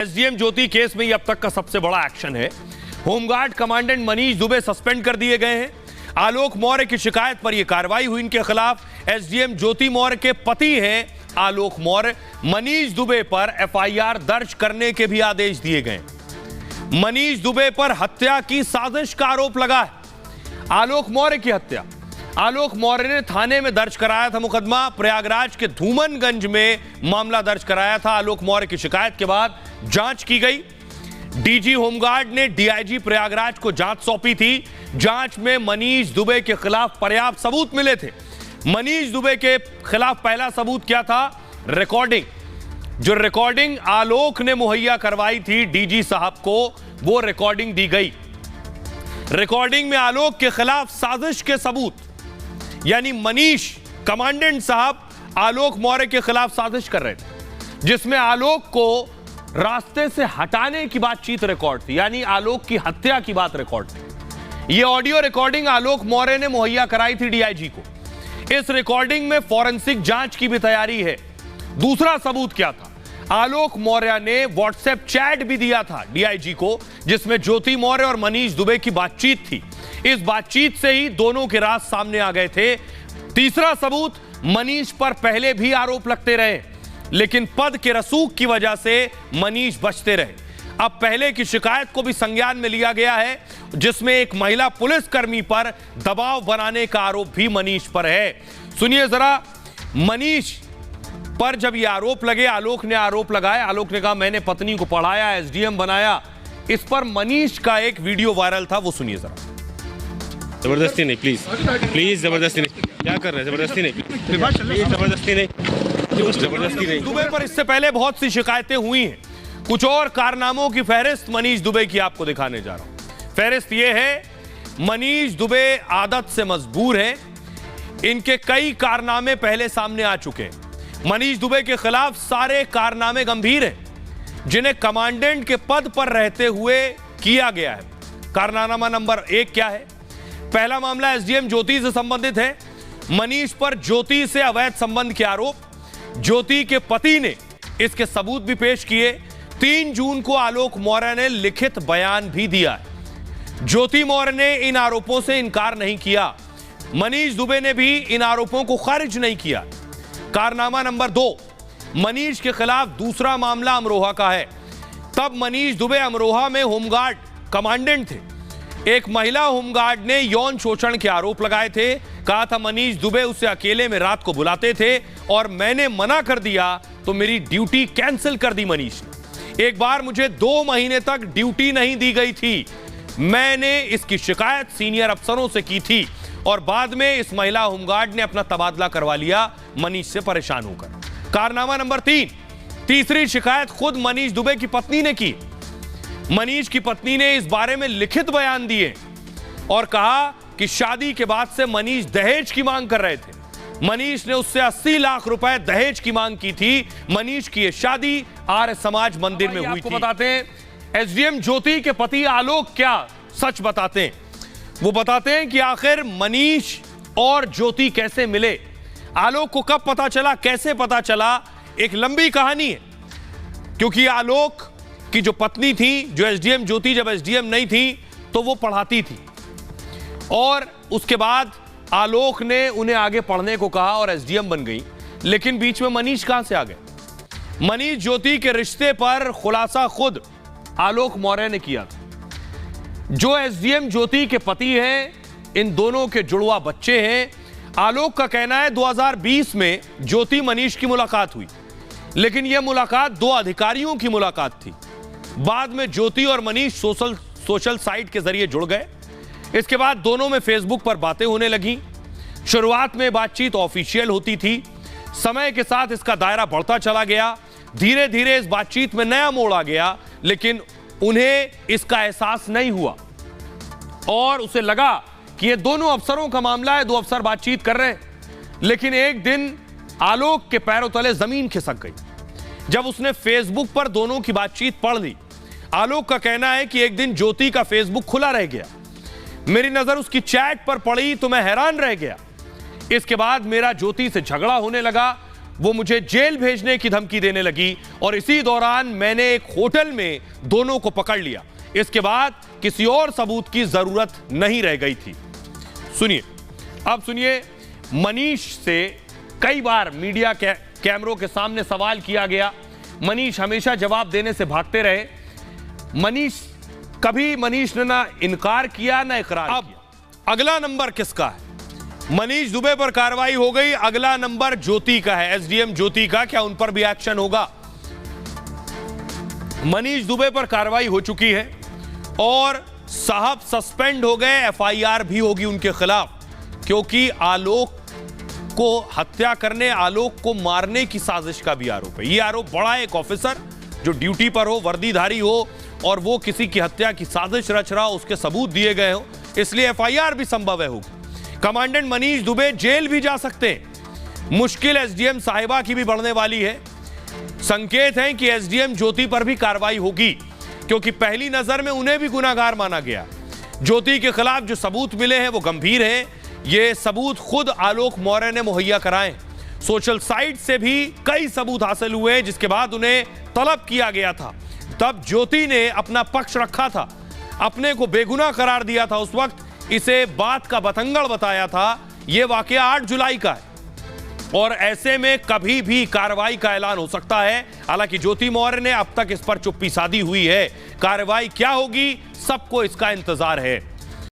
SDM ज्योति case में ये अब तक का सबसे बड़ा एक्शन है। Home guard commandant Manish Dubey suspend कर दिए गए हैं। आलोक मौर्य की शिकायत पर यह कार्रवाई हुई इनके खिलाफ। एसडीएम ज्योति मौर्य के पति हैं आलोक मौर्य, मनीष दुबे पर एफआईआर दर्ज करने के भी आदेश दिए गए। मनीष दुबे पर हत्या की साजिश का आरोप लगा है। आलोक मौर्य की हत्या, आलोक मौर्य ने थाने में दर्ज कराया था मुकदमा। प्रयागराज के धूमनगंज में मामला दर्ज कराया था। आलोक मौर्य की शिकायत के बाद जांच की गई। डीजी होमगार्ड ने डीआईजी प्रयागराज को जांच सौंपी थी। जांच में मनीष दुबे के खिलाफ पर्याप्त सबूत मिले थे। मनीष दुबे के खिलाफ पहला सबूत क्या था? रिकॉर्डिंग। जो रिकॉर्डिंग आलोक ने मुहैया करवाई थी डीजी साहब को, वो रिकॉर्डिंग दी गई। रिकॉर्डिंग में आलोक के खिलाफ साजिश के सबूत, यानी मनीष कमांडेंट साहब आलोक मौर्य के खिलाफ साजिश कर रहे थे, जिसमें आलोक को रास्ते से हटाने की बातचीत रिकॉर्ड थी, यानी आलोक की हत्या की बात रिकॉर्ड थी। यह ऑडियो रिकॉर्डिंग आलोक मौर्य ने मुहैया कराई थी डीआईजी को। इस रिकॉर्डिंग में फॉरेंसिक जांच की भी तैयारी है। दूसरा सबूत क्या था? आलोक मौर्य ने व्हाट्सएप चैट भी दिया था डीआईजी को, जिसमें ज्योति मौर्य और मनीष दुबे की बातचीत थी। इस बातचीत से ही दोनों के राज सामने आ गए थे। तीसरा सबूत, मनीष पर पहले भी आरोप लगते रहे, लेकिन पद के रसूख की वजह से मनीष बचते रहे। अब पहले की शिकायत को भी संज्ञान में लिया गया है, जिसमें एक महिला पुलिसकर्मी पर दबाव बनाने का आरोप भी मनीष पर है। सुनिए जरा, मनीष पर जब ये आरोप लगे, आलोक ने आरोप लगाया, आलोक ने कहा मैंने पत्नी को पढ़ाया, एसडीएम बनाया। इस पर मनीष का एक वीडियो वायरल था, वो सुनिए जरा। जबरदस्ती नहीं, प्लीज प्लीज, जबरदस्ती नहीं। क्या कर रहे हैं? जबरदस्ती नहीं, जबरदस्ती नहीं, जबरदस्ती नहीं। दुबे पर इससे पहले बहुत सी शिकायतें हुई हैं। कुछ और कारनामों की फहरिस्त मनीष दुबे की आपको दिखाने जा रहा हूं। फहरिस्त ये है, मनीष दुबे आदत से मजबूर है। इनके कई कारनामे पहले सामने आ चुके हैं। मनीष दुबे के खिलाफ सारे कारनामे गंभीर हैं, जिन्हें कमांडेंट के पद पर रहते हुए किया गया है। कारनामा नंबर 1 क्या है? पहला मामला एसडीएम ज्योति से संबंधित है। मनीष पर ज्योति से अवैध संबंध के आरोप। ज्योति के पति ने इसके सबूत भी पेश किए। 3 जून को आलोक मौर्य ने लिखित बयान भी दिया है। ज्योति मौर्य ने इन आरोपों से इनकार नहीं किया। मनीष दुबे ने भी इन आरोपों को खारिज नहीं किया। कारनामा नंबर 2, मनीष के खिलाफ दूसरा मामला अमरोहा का है। तब मनीष दुबे अमरोहा में होमगार्ड कमांडेंट थे। एक महिला होमगार्ड ने यौन शोषण के आरोप लगाए थे। कहा था मनीष दुबे उसे अकेले में रात को बुलाते थे और मैंने मना कर दिया तो मेरी ड्यूटी कैंसिल कर दी मनीष ने। एक बार मुझे 2 महीने तक ड्यूटी नहीं दी गई थी। मैंने इसकी शिकायत सीनियर अफसरों से की थी और बाद में इस महिला होमगार्ड ने अपना तबादला करवा लिया मनीष से परेशान होकर। कारनामा नंबर 3, तीसरी शिकायत खुद मनीष दुबे की पत्नी ने की। मनीष की पत्नी ने इस बारे में लिखित बयान दिए और कहा कि शादी के बाद से मनीष दहेज की मांग कर रहे थे। मनीष ने उससे 80 लाख रुपए दहेज की मांग की थी। मनीष की यह शादी आर्य समाज मंदिर में हुई थी। बताते हैं एसडीएम ज्योति के पति आलोक क्या सच बताते हैं। वो बताते हैं कि आखिर मनीष और ज्योति कैसे मिले, आलोक को कब पता चला, कैसे पता चला, एक लंबी कहानी है। क्योंकि आलोक की जो पत्नी थी, जो एसडीएम ज्योति जब एसडीएम नहीं थी तो वो पढ़ाती थी, और उसके बाद आलोक ने उन्हें आगे पढ़ने को कहा और एसडीएम बन गई। लेकिन बीच में मनीष कहां से आ गए? मनीष ज्योति के रिश्ते पर खुलासा खुद आलोक मौर्य ने किया था। जो एसडीएम ज्योति के पति हैं, इन दोनों के जुड़वा बच्चे हैं। आलोक का कहना है 2020 में ज्योति मनीष की मुलाकात हुई, लेकिन यह मुलाकात 2 अधिकारियों की मुलाकात थी। बाद में ज्योति और मनीष सोशल साइट के जरिए जुड़ गए। इसके बाद दोनों में फेसबुक पर बातें होने लगी। शुरुआत में बातचीत ऑफिशियल होती थी। समय के साथ इसका दायरा बढ़ता चला गया। धीरे धीरे इस बातचीत में नया मोड़ आ गया, लेकिन उन्हें इसका एहसास नहीं हुआ और उसे लगा कि ये दोनों अफसरों का मामला है, 2 अफसर बातचीत कर रहे हैं। लेकिन एक दिन आलोक के पैरों तले जमीन खिसक गई जब उसने फेसबुक पर दोनों की बातचीत पढ़ ली। आलोक का कहना है कि एक दिन ज्योति का फेसबुक खुला रह गया। मेरी नजर उसकी चैट पर पड़ी तो मैं हैरान रह गया। इसके बाद मेरा ज्योति से झगड़ा होने लगा। वो मुझे जेल भेजने की धमकी देने लगी और इसी दौरान मैंने एक होटल में दोनों को पकड़ लिया। इसके बाद किसी और सबूत की जरूरत नहीं रह गई थी। सुनिए, अब सुनिए, मनीष से कई बार मीडिया कैमरों के सामने सवाल किया गया। मनीष हमेशा जवाब देने से भागते रहे। मनीष ने ना इनकार किया ना इकरार किया। अगला नंबर किसका है? मनीष दुबे पर कार्रवाई हो गई, अगला नंबर ज्योति का है, एसडीएम ज्योति का। क्या उन पर भी एक्शन होगा? मनीष दुबे पर कार्रवाई हो चुकी है और साहब सस्पेंड हो गए, एफआईआर भी होगी उनके खिलाफ, क्योंकि आलोक को हत्या करने, आलोक को मारने की साजिश का भी आरोप है। यह आरोप बड़ा है, एक ऑफिसर जो ड्यूटी पर हो, वर्दीधारी हो और वो किसी की हत्या की साजिश रच रहा हो, उसके सबूत दिए गए हो, इसलिए एफआईआर भी संभव है होगी। कमांडेंट मनीष दुबे जेल भी जा सकते हैं। मुश्किल एसडीएम साहिबा की भी बढ़ने वाली है। संकेत है कि एसडीएम ज्योति पर भी कार्रवाई होगी, क्योंकि पहली नजर में उन्हें भी गुनाहगार माना गया। ज्योति के खिलाफ जो सबूत मिले हैं वो गंभीर हैं। ये सबूत खुद आलोक मौर्य ने मुहैया कराए। सोशल साइट से भी कई सबूत हासिल हुए, जिसके बाद उन्हें तलब किया गया था। तब ज्योति ने अपना पक्ष रखा था, अपने को बेगुनाह करार दिया था। उस वक्त इसे बात का बतंगड़ बताया था। यह वाकया 8 जुलाई का है और ऐसे में कभी भी कार्रवाई का ऐलान हो सकता है। हालांकि ज्योति मौर्य ने अब तक इस पर चुप्पी साधी हुई है। कार्रवाई क्या होगी, सबको इसका इंतजार है।